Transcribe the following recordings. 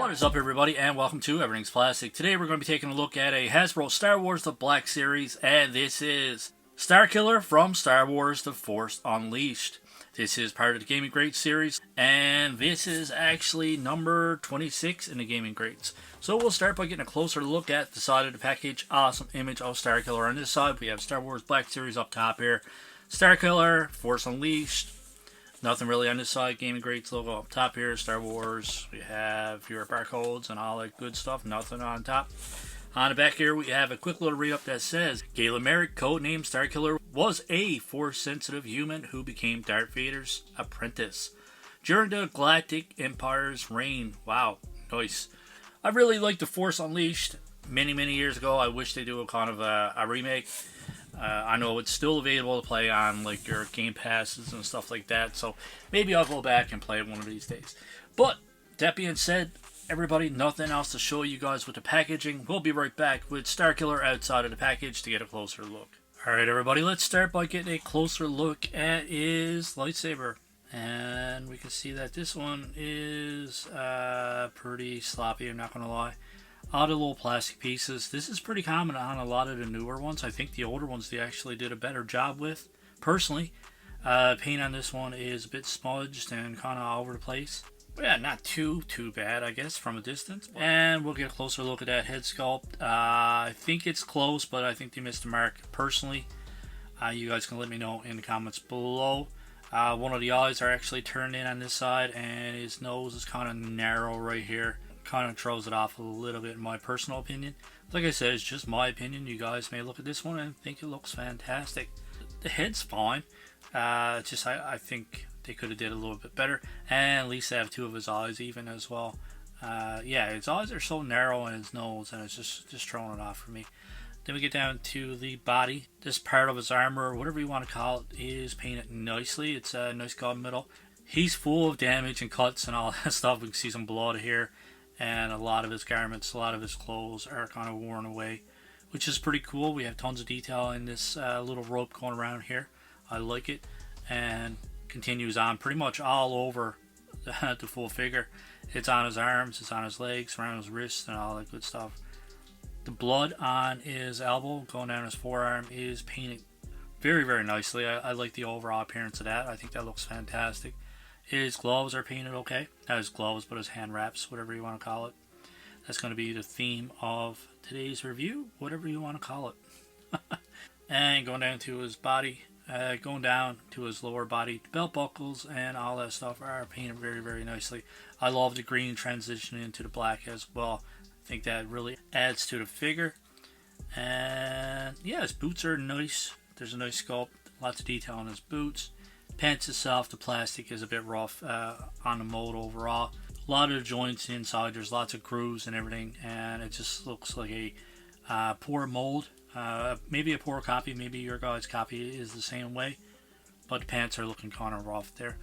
What is up, everybody, and welcome to Everything's Plastic. Today we're going to be taking a look at a Hasbro Star Wars The Black Series, and this is StarKiller from Star Wars The Force Unleashed. This is part of the Gaming Greats series, and this is actually number 26 in the Gaming Greats. So we'll start by getting a closer look at the side of the package. Awesome image of StarKiller on this side. We have Star Wars Black Series up top here. StarKiller, Force Unleashed. Nothing really on this side. Gaming Greats logo up top here. Star Wars. We have your barcodes and all that good stuff. Nothing on top. On the back here, we have a quick little read-up that says, Galen Merrick, codenamed StarKiller, was a Force-sensitive human who became Darth Vader's apprentice during the Galactic Empire's reign. Wow, nice. I really liked The Force Unleashed many years ago. I wish they do a kind of a remake. I know it's still available to play on like your Game Passes and stuff like that, so maybe I'll go back and play it one of these days. But that being said, everybody, nothing else to show you guys with the packaging. We'll be right back with StarKiller outside of the package to get a closer look. Alright everybody, let's start by getting a closer look at his lightsaber. And we can see that this one is pretty sloppy, I'm not going to lie. All the little plastic pieces. This is pretty common on a lot of the newer ones. I think the older ones they actually did a better job with. Personally, paint on this one is a bit smudged and kind of all over the place. But yeah, not too bad, I guess, from a distance. And we'll get a closer look at that head sculpt. I think it's close, but I think they missed the mark. Personally, you guys can let me know in the comments below. One of the eyes are actually turned in on this side, and his nose is kind of narrow right here. Kind of throws it off a little bit in my personal opinion. Like I said, it's just my opinion. You guys may look at this one and think it looks fantastic. The head's fine. Just I think they could have did a little bit better, and at least they have two of his eyes even as well. Yeah, his eyes are so narrow and his nose, and it's just throwing it off for me. Then we get down to the body. This part of his armor, whatever you want to call it, is painted nicely. It's a nice gold metal. He's full of damage and cuts and all that stuff. We can see some blood here. And a lot of his garments, a lot of his clothes are kind of worn away, which is pretty cool. We have tons of detail in this little rope going around here. I like it. And continues on pretty much all over the full figure. It's on his arms, it's on his legs, around his wrists, and all that good stuff. The blood on his elbow going down his forearm is painted very nicely. I like the overall appearance of that. I think that looks fantastic. His gloves are painted okay. Not his gloves, but his hand wraps, whatever you want to call it. That's going to be the theme of today's review, whatever you want to call it. And going down to his body, going down to his lower body, the belt buckles and all that stuff are painted very nicely. I love the green transition into the black as well. I think that really adds to the figure. And yeah, his boots are nice. There's a nice sculpt, lots of detail on his boots. Pants itself, the plastic is a bit rough on the mold overall. A lot of the joints inside, there's lots of grooves and everything, and it just looks like a poor mold. Maybe a poor copy, maybe your guys' copy is the same way, but the pants are looking kind of rough there.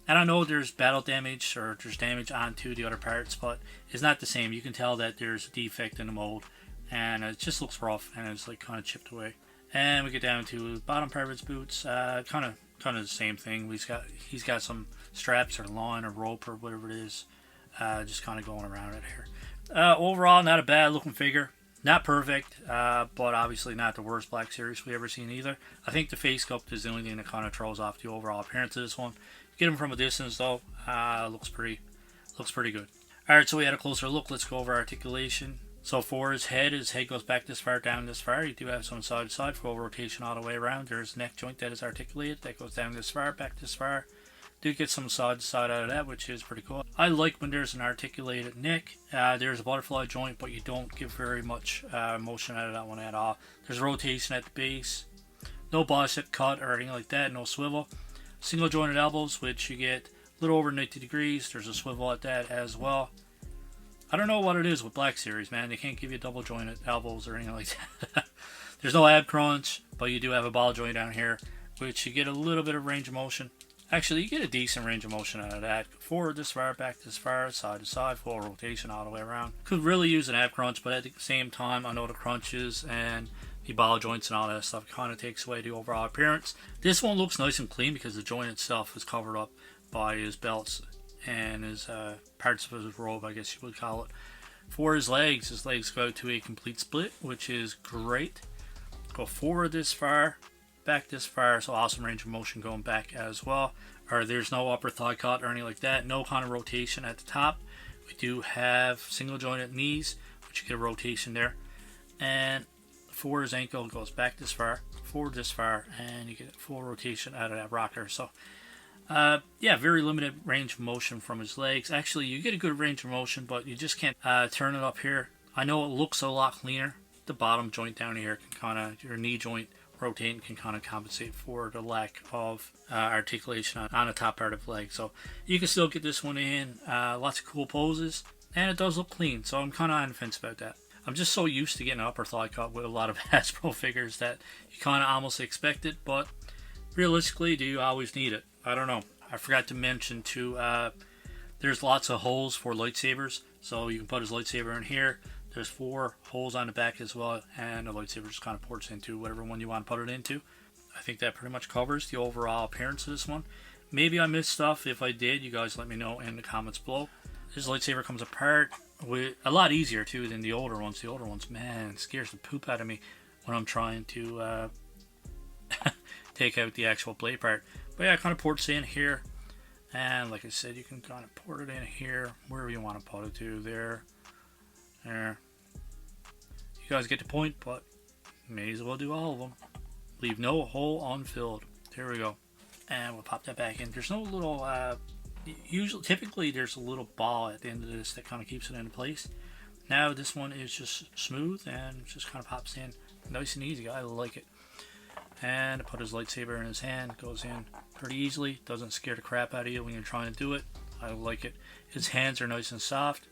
And I know there's battle damage, or there's damage onto the other parts, but it's not the same. You can tell that there's a defect in the mold, and it just looks rough, and it's like kind of chipped away. And we get down to the bottom part of his boots, kind of the same thing. He's got some straps or line or rope or whatever it is, just kind of going around it here. Overall, not a bad looking figure. Not perfect, but obviously not the worst Black Series we ever seen either. I think the face sculpt is the only thing that kind of throws off the overall appearance of this one. Get him from a distance though, looks pretty good. Alright, so we had a closer look. Let's go over articulation. So for his head goes back this far, down this far. You do have some side to side, full rotation all the way around. There's a neck joint that is articulated, that goes down this far, back this far. Do get some side to side out of that, which is pretty cool. I like when there's an articulated neck. There's a butterfly joint, but you don't get very much motion out of that one at all. There's rotation at the base. No bicep cut or anything like that, no swivel. Single jointed elbows, which you get a little over 90 degrees. There's a swivel at that as well. I don't know what it is with Black Series, man. They can't give you double jointed elbows or anything like that. There's no ab crunch, but you do have a ball joint down here, which you get a little bit of range of motion. Actually, you get a decent range of motion out of that. Forward this far, back this far, side to side, full rotation all the way around. Could really use an ab crunch, but at the same time, I know the crunches and the ball joints and all that stuff kind of takes away the overall appearance. This one looks nice and clean because the joint itself is covered up by his belts and his parts of his robe, I guess you would call it. For his legs go to a complete split, which is great. Go forward this far, back this far, so awesome range of motion going back as well. Or there's no upper thigh cut or anything like that. No kind of rotation at the top. We do have single jointed knees, which you get a rotation there. And for his ankle, it goes back this far, forward this far, and you get a full rotation out of that rocker. So, yeah, very limited range of motion from his legs. Actually, you get a good range of motion, but you just can't turn it up here. I know it looks a lot cleaner. The bottom joint down here can kind of, your knee joint rotating can kind of compensate for the lack of articulation on the top part of the leg. So you can still get this one in. Lots of cool poses, and it does look clean. So I'm kind of on the fence about that. I'm just so used to getting an upper thigh cut with a lot of Hasbro figures that you kind of almost expect it, but realistically, do you always need it? I don't know. I forgot to mention too, there's lots of holes for lightsabers, so you can put his lightsaber in here. There's 4 holes on the back as well, and the lightsaber just kind of ports into whatever one you want to put it into. I think that pretty much covers the overall appearance of this one. Maybe I missed stuff. If I did, you guys let me know in the comments below. This lightsaber comes apart with a lot easier too than the older ones. The older ones, man, scares the poop out of me when I'm trying to take out the actual blade part. But yeah, it kind of ports in here, and like I said, you can kind of port it in here wherever you want to put it to. There. You guys get the point, but may as well do all of them. Leave no hole unfilled. There we go. And we'll pop that back in. There's no little, typically there's a little ball at the end of this that kind of keeps it in place. Now this one is just smooth and just kind of pops in nice and easy. I like it. And I put his lightsaber in his hand. Goes in pretty easily. Doesn't scare the crap out of you when you're trying to do it. I like it. His hands are nice and soft.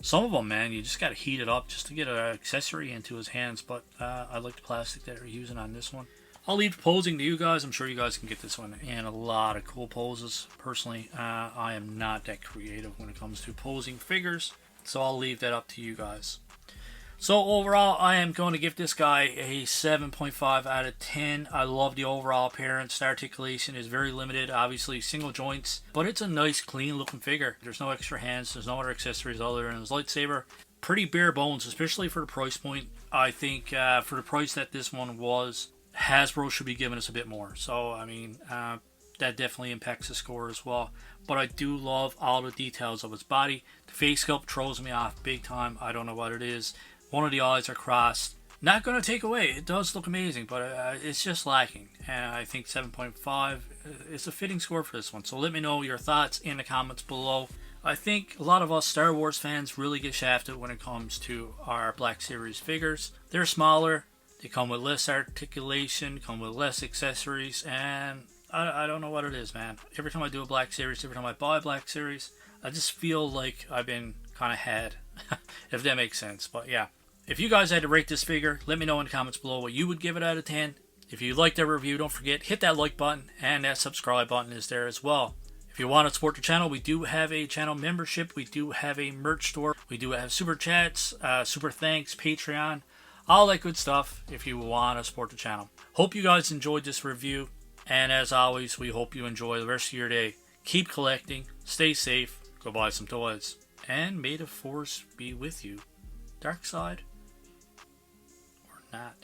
Some of them, man, you just got to heat it up just to get an accessory into his hands, but I like the plastic that they're using on this one. I'll leave posing to you guys. I'm sure you guys can get this one in a lot of cool poses. Personally, I am not that creative when it comes to posing figures, so I'll leave that up to you guys. So overall, I am going to give this guy a 7.5 out of 10. I love the overall appearance. The articulation is very limited, obviously single joints, but it's a nice, clean looking figure. There's no extra hands, there's no other accessories other than his lightsaber. Pretty bare bones, especially for the price point. I think for the price that this one was, Hasbro should be giving us a bit more. So, I mean, that definitely impacts the score as well. But I do love all the details of his body. The face sculpt throws me off big time. I don't know what it is. One of the eyes are crossed. Not going to take away. It does look amazing, but it's just lacking. And I think 7.5 is a fitting score for this one. So let me know your thoughts in the comments below. I think a lot of us Star Wars fans really get shafted when it comes to our Black Series figures. They're smaller. They come with less articulation, come with less accessories, and I don't know what it is, man. Every time I do a Black Series, every time I buy a Black Series, I just feel like I've been kind of had, if that makes sense. But yeah, if you guys had to rate this figure, let me know in the comments below what you would give it out of 10. If you liked that review, don't forget, hit that like button, and that subscribe button is there as well. If you want to support the channel, we do have a channel membership, we do have a merch store, we do have super chats, super thanks, Patreon, all that good stuff if you want to support the channel. Hope you guys enjoyed this review, and as always, we hope you enjoy the rest of your day. Keep collecting, stay safe, go buy some toys, and may the Force be with you, dark side or not.